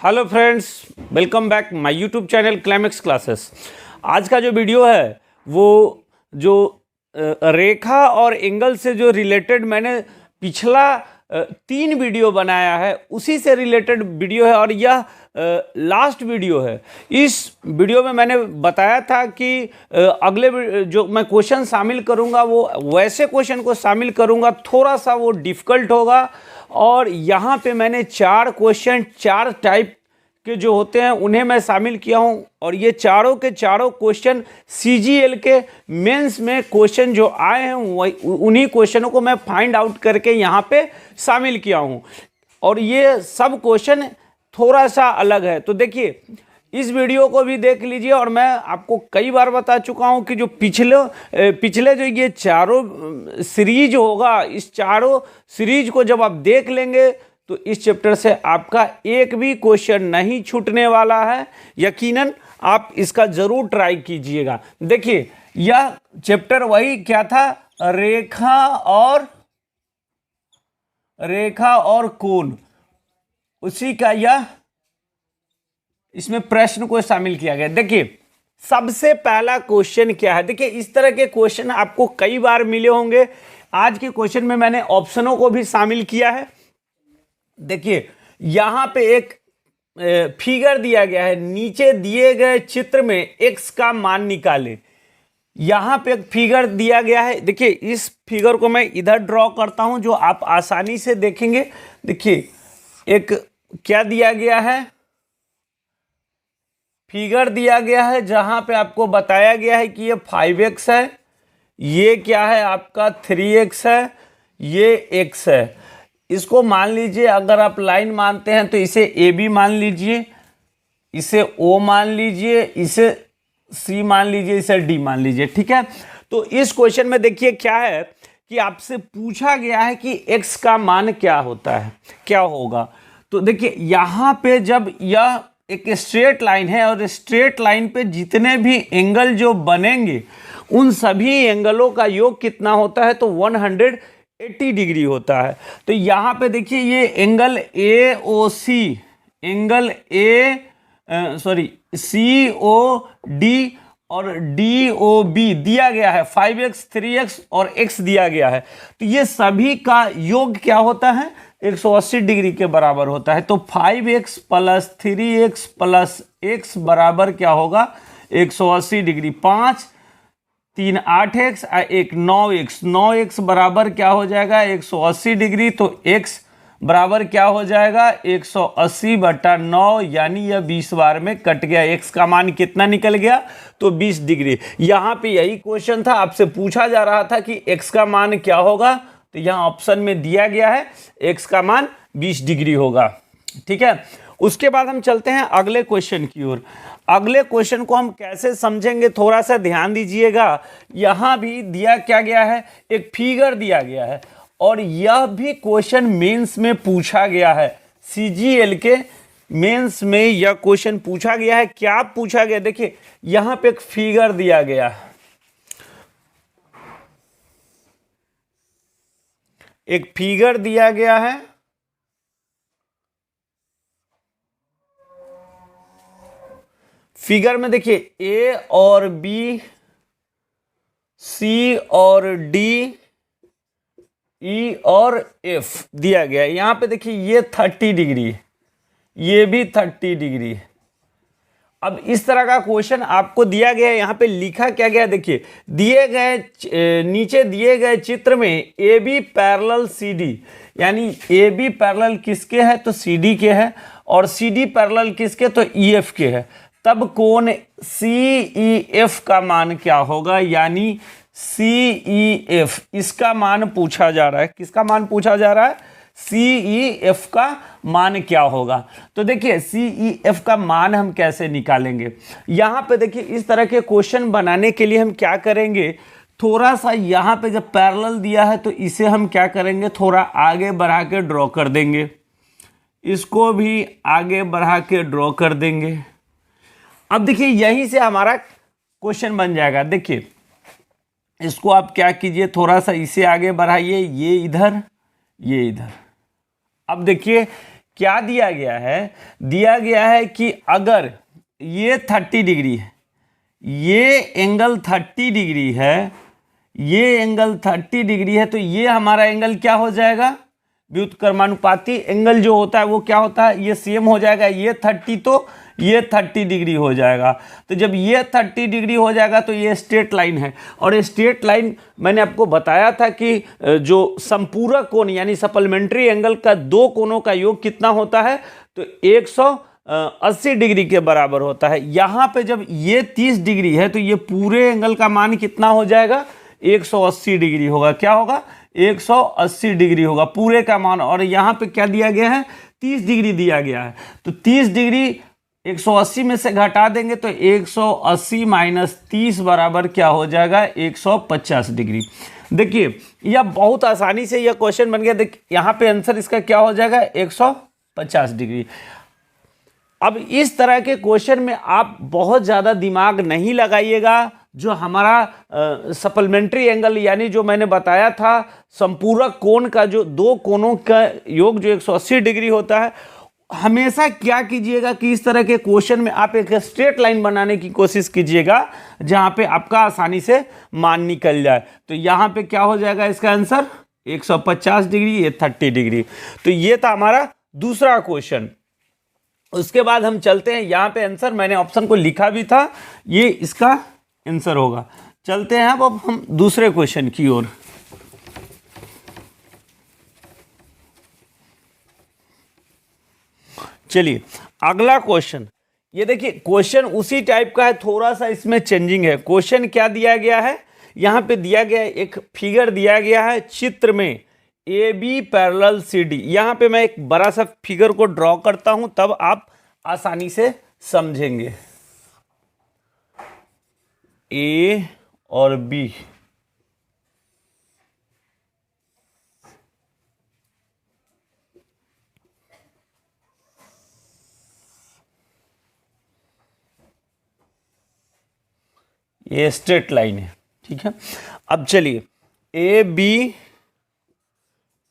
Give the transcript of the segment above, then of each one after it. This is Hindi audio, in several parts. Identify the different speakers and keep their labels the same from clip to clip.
Speaker 1: Hello friends, welcome back my YouTube channel climax classes. आज का जो वीडियो है वो जो रेखा और एंगल से जो रिलेटेड मैंने पिछला 3 वीडियो बनाया है उसी से रिलेटेड वीडियो है और यह लास्ट वीडियो है। इस वीडियो में मैंने बताया था कि अगले जो मैं क्वेश्चन शामिल करूंगा वो वैसे क्वेश्चन को शामिल करूंगा, थोड़ा सा वो डिफ़िकल्ट होगा। और यहाँ पे मैंने 4 क्वेश्चन 4 टाइप के जो होते हैं उन्हें मैं शामिल किया हूँ और ये चारों के चारों क्वेश्चन CGL के मेंस में क्वेश्चन जो आए हैं उन्हीं क्वेश्चनों को मैं फाइंड आउट करके यहाँ पे शामिल किया हूँ और ये सब क्वेश्चन थोड़ा सा अलग है। तो देखिए, इस वीडियो को भी देख लीजिए और मैं आपको कई बार बता चुका हूं कि जो पिछले जो ये चारों सीरीज होगा, इस चारों सीरीज को जब आप देख लेंगे तो इस चैप्टर से आपका एक भी क्वेश्चन नहीं छूटने वाला है। यकीनन आप इसका ज़रूर ट्राई कीजिएगा। देखिए, यह चैप्टर वही क्या था, रेखा और कोण, उसी का यह इसमें प्रश्न को शामिल किया गया। देखिए, सबसे पहला क्वेश्चन क्या है। देखिए, इस तरह के क्वेश्चन आपको कई बार मिले होंगे। आज के क्वेश्चन में मैंने ऑप्शनों को भी शामिल किया है। देखिए, यहां पे एक फिगर दिया गया है, नीचे दिए गए चित्र में x का मान निकालें। यहां पे एक फिगर दिया गया है। देखिए, इस फिगर को मैं इधर ड्रॉ करता हूं जो आप आसानी से देखेंगे। देखिए, एक क्या दिया गया है, फिगर दिया गया है जहां पे आपको बताया गया है कि ये 5x है, ये क्या है आपका 3x है, ये x है। इसको मान लीजिए, अगर आप लाइन मानते हैं तो इसे AB मान लीजिए, इसे O मान लीजिए, इसे C मान लीजिए, इसे D मान लीजिए। ठीक है, तो इस क्वेश्चन में देखिए क्या है कि आपसे पूछा गया है कि x का मान क्या होता है, क्या होगा। तो देखिए, यहां पे जब यह एक स्ट्रेट लाइन है और स्ट्रेट लाइन पे जितने भी एंगल जो बनेंगे उन सभी एंगलों का योग कितना होता है, तो 180 डिग्री होता है। तो यहाँ पे देखिए, ये एंगल AOC, एंगल COD और DOB दिया गया है, 5x 3x और x दिया गया है। तो ये सभी का योग क्या होता है, 180 डिग्री के बराबर होता है। तो 5x plus 3x plus x बराबर क्या होगा, 180 डिग्री। 5 3 8x 1 9x, 9x बराबर क्या हो जाएगा, 180 डिग्री। तो x बराबर क्या हो जाएगा, 180/9, यानी यह 20 बार में कट गया। x का मान कितना निकल गया, तो 20 डिग्री। यहाँ पे यही क्वेश्चन था, आपसे पूछा जा रहा था कि x का मान क्या होगा, तो यहाँ ऑप्शन में दिया गया है x का मान 20 डिग्री होगा। ठीक है, उसके बाद हम चलते हैं अगले क्वेश्चन की ओर। अगले क्वेश्चन को हम कैसे समझेंगे, थोड़ा सा ध्यान दीजिएगा। यहाँ भी दिया क्या गया है, एक फिगर दिया गया है और यह भी क्वेश्चन मेंस में पूछा गया है। CGL के मेंस में यह क्वेश्चन पूछा गया है। क्या पूछा गया, देखिए यहाँ पे एक फिगर दिया गया है, एक फिगर दिया गया है। फिगर में देखिए A और B, C और D, E और F दिया गया है। यहां पे देखिए ये 30 डिग्री, ये भी 30 डिग्री। अब इस तरह का क्वेश्चन आपको दिया गया है। यहाँ पे लिखा क्या गया, देखिए दिए गए नीचे दिए गए चित्र में AB पैरेलल CD, यानी AB पैरेलल किसके है, तो CD के है, और CD पैरेलल किसके, तो EF के है। तब कोण CEF का मान क्या होगा, यानी CEF, इसका मान पूछा जा रहा है। किसका मान पूछा जा रहा है, CEF का मान क्या होगा। तो देखिए, CEF का मान हम कैसे निकालेंगे। यहाँ पे देखिए, इस तरह के क्वेश्चन बनाने के लिए हम क्या करेंगे, थोड़ा सा यहाँ पे जब पैरेलल दिया है तो इसे हम क्या करेंगे, थोड़ा आगे बढ़ा के ड्रॉ कर देंगे, इसको भी आगे बढ़ा के ड्रॉ कर देंगे। अब देखिए, यहीं से हमारा क्वेश्चन बन जाएगा। देखिए, इसको आप क्या कीजिए, थोड़ा सा इसे आगे बढ़ाइए, ये इधर, ये इधर। अब देखिए, क्या दिया गया है, दिया गया है कि अगर ये 30 डिग्री है, ये एंगल 30 डिग्री है, ये एंगल 30 डिग्री है, तो ये हमारा एंगल क्या हो जाएगा, व्युत्क्रमानुपाती एंगल जो होता है वो क्या होता है, ये सेम हो जाएगा, ये 30 तो ये 30 डिग्री हो जाएगा। तो जब ये 30 डिग्री हो जाएगा तो ये स्ट्रेट लाइन है, और स्ट्रेट लाइन मैंने आपको बताया था कि जो संपूरक कोण यानी सप्लीमेंट्री एंगल का दो कोणों का योग कितना होता है, तो 180 डिग्री के बराबर होता है। यहाँ पे जब ये 30 डिग्री है तो ये पूरे एंगल का मान कितना हो जाएगा, 180 डिग्री होगा। क्या होगा, 180 डिग्री होगा पूरे का मान। और यहाँ पे क्या दिया गया है, 30 डिग्री दिया गया है, तो 30 डिग्री 180 में से घटा देंगे तो 180 माइनस 30 बराबर क्या हो जाएगा, 150 डिग्री। देखिए यह बहुत आसानी से यह क्वेश्चन बन गया। देखिए यहाँ पे आंसर इसका क्या हो जाएगा, 150 डिग्री। अब इस तरह के क्वेश्चन में आप बहुत ज़्यादा दिमाग नहीं लगाइएगा। जो हमारा सप्लीमेंट्री एंगल यानी जो मैंने बताया था संपूरक कोण का जो दो कोणों का योग जो 180 डिग्री होता है, हमेशा क्या कीजिएगा कि इस तरह के क्वेश्चन में आप एक स्ट्रेट लाइन बनाने की कोशिश कीजिएगा जहां पे आपका आसानी से मान निकल जाए। तो यहां पे क्या हो जाएगा इसका आंसर, 150 डिग्री, ये 30 डिग्री। तो ये था हमारा दूसरा क्वेश्चन। उसके बाद हम चलते हैं, यहाँ पे आंसर मैंने ऑप्शन को लिखा भी था, ये इसका आंसर होगा। चलते हैं अब हम दूसरे क्वेश्चन की ओर। चलिए अगला क्वेश्चन, ये देखिए क्वेश्चन उसी टाइप का है, थोड़ा सा इसमें चेंजिंग है। क्वेश्चन क्या दिया गया है, यहाँ पे दिया गया है एक फिगर दिया गया है चित्र में A B parallel C D. यहाँ पे मैं एक बड़ा सा फिगर को ड्रॉ करता हूं तब आप आसानी से समझेंगे। ए और बी, ये स्ट्रेट लाइन है, ठीक है। अब चलिए ए बी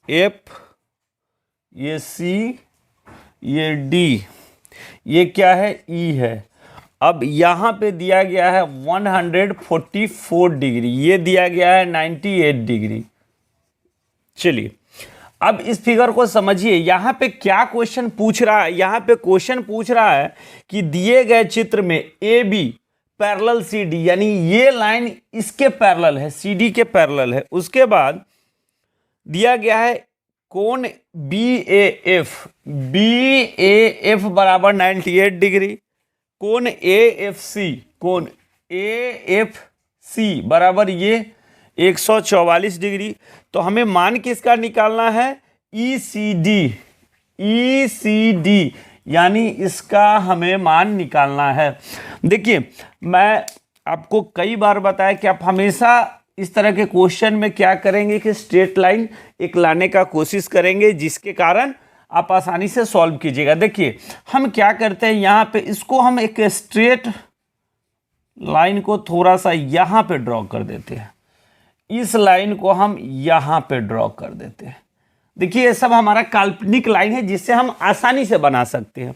Speaker 1: एफ, ये सी, ये डी, ये क्या है, ई है। अब यहाँ पे दिया गया है 144 डिग्री, ये दिया गया है 98 डिग्री। चलिए अब इस फिगर को समझिए, यहाँ पे क्या क्वेश्चन पूछ रहा है। यहाँ पे क्वेश्चन पूछ रहा है कि दिए गए चित्र में A B parallel C D, यानी ये लाइन इसके पैरेलल है, सी डी के पैरेलल है। उसके बाद दिया गया है कोण बी ए एफ बराबर 98 डिग्री, कोण ए एफ सी बराबर ये 144 डिग्री। तो हमें मान किसका निकालना है, ई सी डी, यानी इसका हमें मान निकालना है। देखिए मैं आपको कई बार बताया कि आप हमेशा इस तरह के क्वेश्चन में क्या करेंगे कि स्ट्रेट लाइन एक लाने का कोशिश करेंगे, जिसके कारण आप आसानी से सॉल्व कीजिएगा। देखिए हम क्या करते हैं, यहाँ पे इसको हम एक स्ट्रेट लाइन को थोड़ा सा यहाँ पे ड्रॉ कर देते हैं, इस लाइन को हम यहाँ पे ड्रॉ कर देते हैं। देखिए ये सब हमारा काल्पनिक लाइन है जिससे हम आसानी से बना सकते हैं।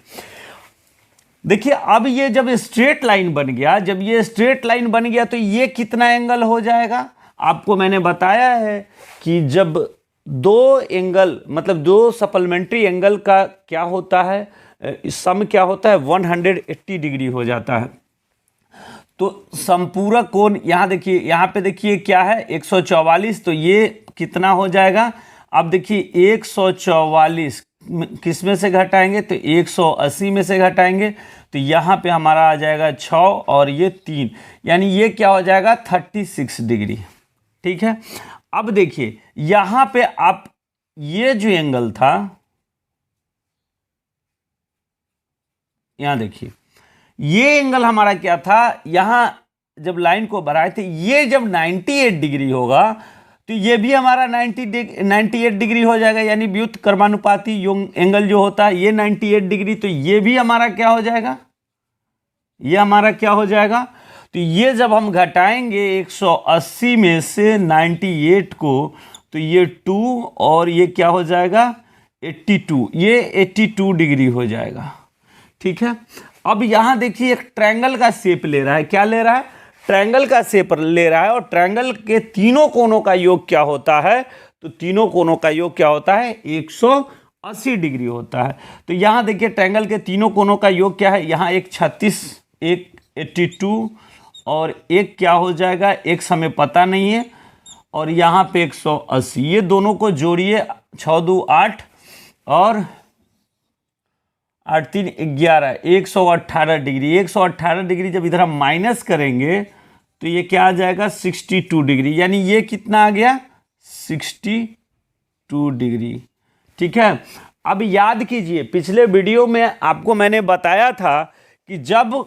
Speaker 1: देखिए अब ये जब स्ट्रेट लाइन बन गया, जब ये स्ट्रेट लाइन बन गया तो ये कितना एंगल हो जाएगा, आपको मैंने बताया है कि जब दो एंगल मतलब दो सप्लीमेंट्री एंगल का क्या होता है, सम क्या होता है, 180 डिग्री हो जाता है। तो संपूरक कोण यहाँ देखिए, यहाँ पे देखिए क्या है 144, तो ये कितना हो जाएगा। अब देखिए 144 किस में से घटाएंगे, तो 180 में से घटाएंगे, तो यहाँ पे हमारा आ जाएगा 6 और ये 3, यानी ये क्या हो जाएगा 36 डिग्री, ठीक है। अब देखिए यहाँ पे आप ये जो एंगल था, यहाँ देखिए ये एंगल हमारा क्या था, यहाँ जब लाइन को बढ़ाए थे, ये जब 98 डिग्री होगा तो ये भी हमारा 98 डिग्री हो जाएगा, यानी व्युत्क्रमानुपाती एंगल जो होता है ये 98 डिग्री, तो ये भी हमारा क्या हो जाएगा, ये हमारा क्या हो जाएगा। तो ये जब हम घटाएंगे 180 में से 98 को, तो ये 2 और ये क्या हो जाएगा 82, ये 82 डिग्री हो जाएगा। ठीक है, अब यहाँ देखिए एक ट्रायंगल का शेप ले रहा है। क्या ले रहा है? ट्रायंगल का शेप ले रहा है, और ट्रायंगल के तीनों कोनों का योग क्या होता है? तो तीनों कोनों का योग क्या होता है? 180 डिग्री होता है। तो यहाँ देखिए ट्रायंगल के तीनों कोनों का योग क्या है? यहाँ एक 36, एक 82 और एक क्या हो जाएगा, एक हमें पता नहीं है, और यहाँ पे 180। ये दोनों को जोड़िए, 6 2 8 और 8 3 11, 118 डिग्री। 118 डिग्री जब इधर हम माइनस करेंगे तो ये क्या आ जाएगा? 62 डिग्री। यानी ये कितना आ गया? 62 डिग्री। ठीक है, अब याद कीजिए पिछले वीडियो में आपको मैंने बताया था कि जब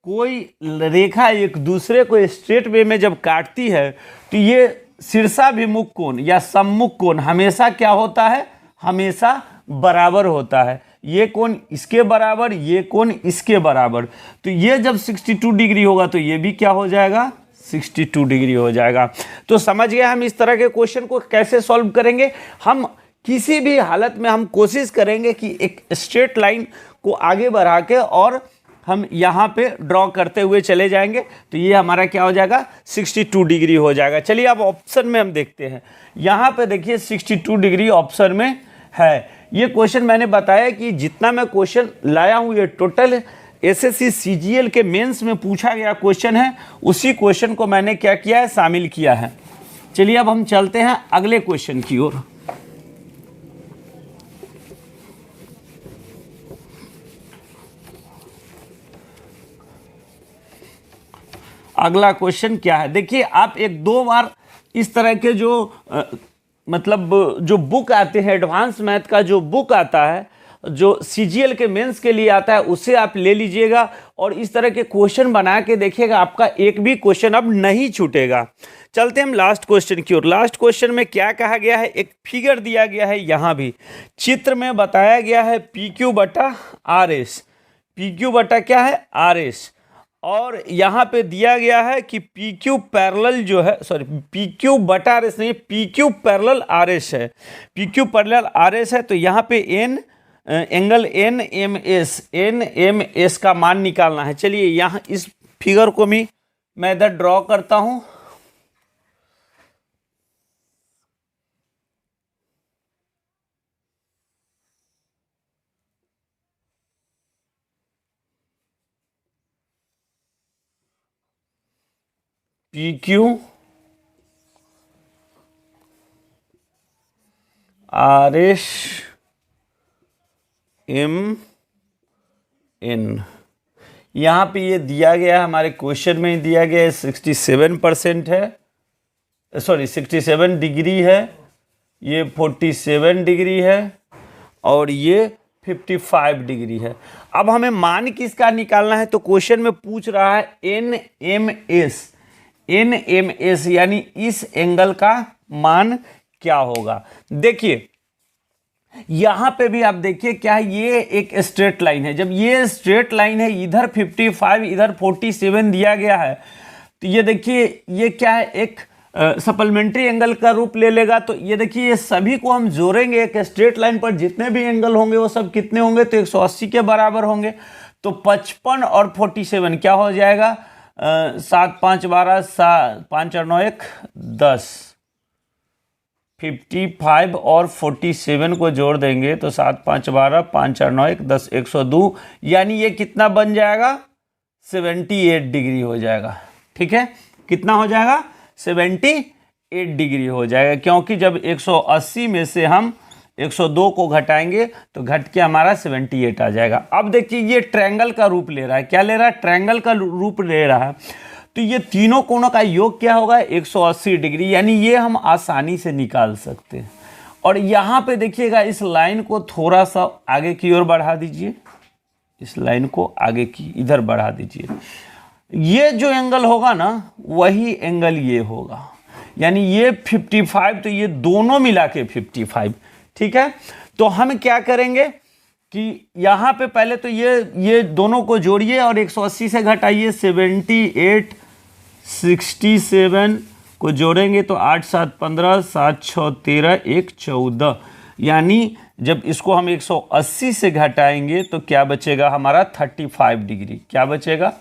Speaker 1: कोई रेखा एक दूसरे को स्ट्रेट वे में जब काटती है तो ये शीर्षाभिमुख कोण या सम्मुख कोण हमेशा क्या होता है? हमेशा बराबर होता है। ये कोण इसके बराबर, ये कोण इसके बराबर। तो ये जब 62 डिग्री होगा तो ये भी क्या हो जाएगा? 62 डिग्री हो जाएगा। तो समझ गए हम इस तरह के क्वेश्चन को कैसे सॉल्व करेंगे। हम किसी भी हालत में हम कोशिश करेंगे कि एक स्ट्रेट लाइन को आगे बढ़ा के और हम यहाँ पे ड्रॉ करते हुए चले जाएंगे, तो ये हमारा क्या हो जाएगा? 62 डिग्री हो जाएगा। चलिए अब ऑप्शन में हम देखते हैं। यहाँ पे देखिए 62 डिग्री ऑप्शन में है। ये क्वेश्चन मैंने बताया कि जितना मैं क्वेश्चन लाया हूँ ये टोटल एसएससी सीजीएल के मेंस में पूछा गया क्वेश्चन है, उसी क्वेश्चन को मैंने क्या किया है? शामिल किया है। चलिए अब हम चलते हैं अगले क्वेश्चन की ओर। अगला क्वेश्चन क्या है? देखिए आप एक दो बार इस तरह के जो मतलब जो बुक आते हैं, एडवांस मैथ का जो बुक आता है, जो सीजीएल के मेंस के लिए आता है, उसे आप ले लीजिएगा और इस तरह के क्वेश्चन बना के देखिएगा, आपका एक भी क्वेश्चन अब नहीं छूटेगा। चलते हम लास्ट क्वेश्चन की ओर। लास्ट क्वेश्चन में क्या कहा गया है? एक फिगर दिया गया है, यहाँ भी चित्र में बताया गया है PQ बटा RS। PQ बटा क्या है? RS। और यहाँ पे दिया गया है कि PQ पैरेलल जो है, सॉरी PQ बटा RS नहीं, PQ पैरेलल RS है। PQ पैरेलल RS है, तो यहाँ पे एंगल NMS का मान निकालना है। चलिए यहाँ इस फिगर को भी मैं इधर ड्रॉ करता हूँ। PQ RS MN, यहाँ पे ये दिया गया है, हमारे क्वेश्चन में दिया गया है 67% है, सॉरी 67 डिग्री है, ये 47 डिग्री है और ये 55 डिग्री है। अब हमें मान किसका निकालना है? तो क्वेश्चन में पूछ रहा है NMS यानी इस एंगल का मान क्या होगा। देखिए यहाँ पे भी आप देखिए क्या है, ये एक स्ट्रेट लाइन है। जब ये स्ट्रेट लाइन है, इधर 55 इधर 47 दिया गया है, तो ये देखिए ये क्या है? एक सप्लीमेंट्री एंगल का रूप ले लेगा। तो ये देखिए ये सभी को हम जोड़ेंगे, एक स्ट्रेट लाइन पर जितने भी एंगल होंगे वो सब कितने होंगे? तो 180 के बराबर होंगे। तो 55 और 47 क्या हो जाएगा? 7 5 12, 5 और 9 1 10। 55 और 47 को जोड़ देंगे तो 7 5 12, 5 और 9 1 10, 102। यानी ये कितना बन जाएगा? 78 डिग्री हो जाएगा। ठीक है, कितना हो जाएगा? 78 डिग्री हो जाएगा, क्योंकि जब 180 में से हम 102 को घटाएंगे तो घट के हमारा 78 आ जाएगा। अब देखिए ये ट्रायंगल का रूप ले रहा है। क्या ले रहा है? ट्रायंगल का रूप ले रहा है। तो ये तीनों कोणों का योग क्या होगा? 180 डिग्री। यानी ये हम आसानी से निकाल सकते हैं। और यहाँ पे देखिएगा इस लाइन को थोड़ा सा आगे की ओर बढ़ा दीजिए, इस लाइन को आगे की इधर बढ़ा दीजिए। ये जो एंगल होगा ना, वही एंगल ये होगा। यानी ये 55, तो ये दोनों मिला के 55। ठीक है, तो हम क्या करेंगे कि यहाँ पे पहले तो ये दोनों को जोड़िए और 180 से घटाइए। 78 67 को जोड़ेंगे तो 8 7 15, 7 6 13, 1 14। यानी जब इसको हम 180 से घटाएंगे तो क्या बचेगा हमारा 35 डिग्री। क्या बचेगा?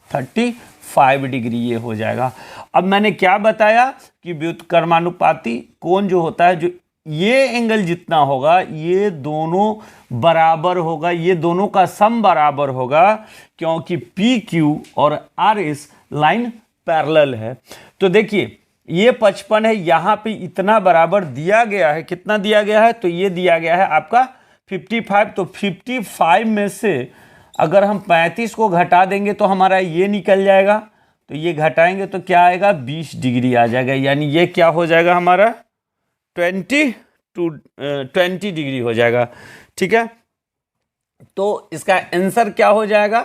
Speaker 1: 35 डिग्री ये हो जाएगा। अब मैंने क्या बताया कि व्युत्क्रमानुपाती कोण जो होता है, जो ये एंगल जितना होगा ये दोनों बराबर होगा, ये दोनों का सम बराबर होगा, क्योंकि पी क्यू और आर एस लाइन पैरेलल है। तो देखिए ये 55 है, यहाँ पे इतना बराबर दिया गया है। कितना दिया गया है? तो ये दिया गया है आपका 55। तो 55 में से अगर हम 35 को घटा देंगे तो हमारा ये निकल जाएगा। तो ये घटाएंगे तो क्या आएगा? 20 डिग्री आ जाएगा। यानी ये क्या हो जाएगा हमारा? 20 डिग्री हो जाएगा। ठीक है, तो इसका आंसर क्या हो जाएगा?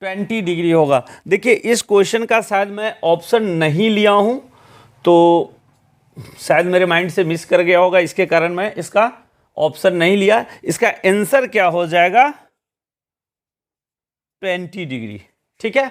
Speaker 1: 20 डिग्री होगा। देखिए इस क्वेश्चन का शायद मैं ऑप्शन नहीं लिया हूं, तो शायद मेरे माइंड से मिस कर गया होगा, इसके कारण मैं इसका ऑप्शन नहीं लिया। इसका आंसर क्या हो जाएगा? 20 डिग्री। ठीक है,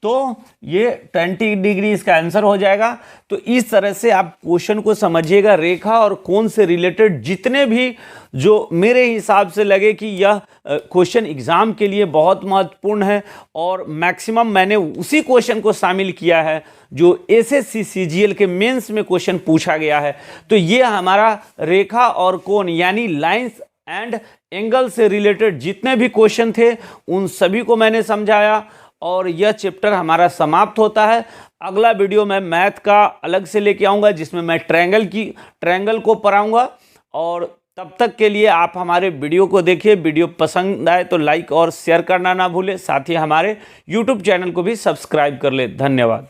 Speaker 1: तो ये 20 डिग्री इसका आंसर हो जाएगा। तो इस तरह से आप क्वेश्चन को समझिएगा। रेखा और कोण से रिलेटेड जितने भी जो मेरे हिसाब से लगे कि यह क्वेश्चन एग्जाम के लिए बहुत महत्वपूर्ण है, और मैक्सिमम मैंने उसी क्वेश्चन को शामिल किया है जो एसएससी सीजीएल के मेंस में क्वेश्चन पूछा गया है। तो ये हमारा रेखा और कोण यानी लाइंस एंड एंगल से रिलेटेड जितने भी क्वेश्चन थे उन सभी को मैंने समझाया, और यह चैप्टर हमारा समाप्त होता है। अगला वीडियो मैं मैथ का अलग से लेके आऊँगा, जिसमें मैं ट्रायंगल को पढ़ाऊँगा। और तब तक के लिए आप हमारे वीडियो को देखिए। वीडियो पसंद आए तो लाइक और शेयर करना ना भूलें। साथ ही हमारे यूट्यूब चैनल को भी सब्सक्राइब कर ले। धन्यवाद।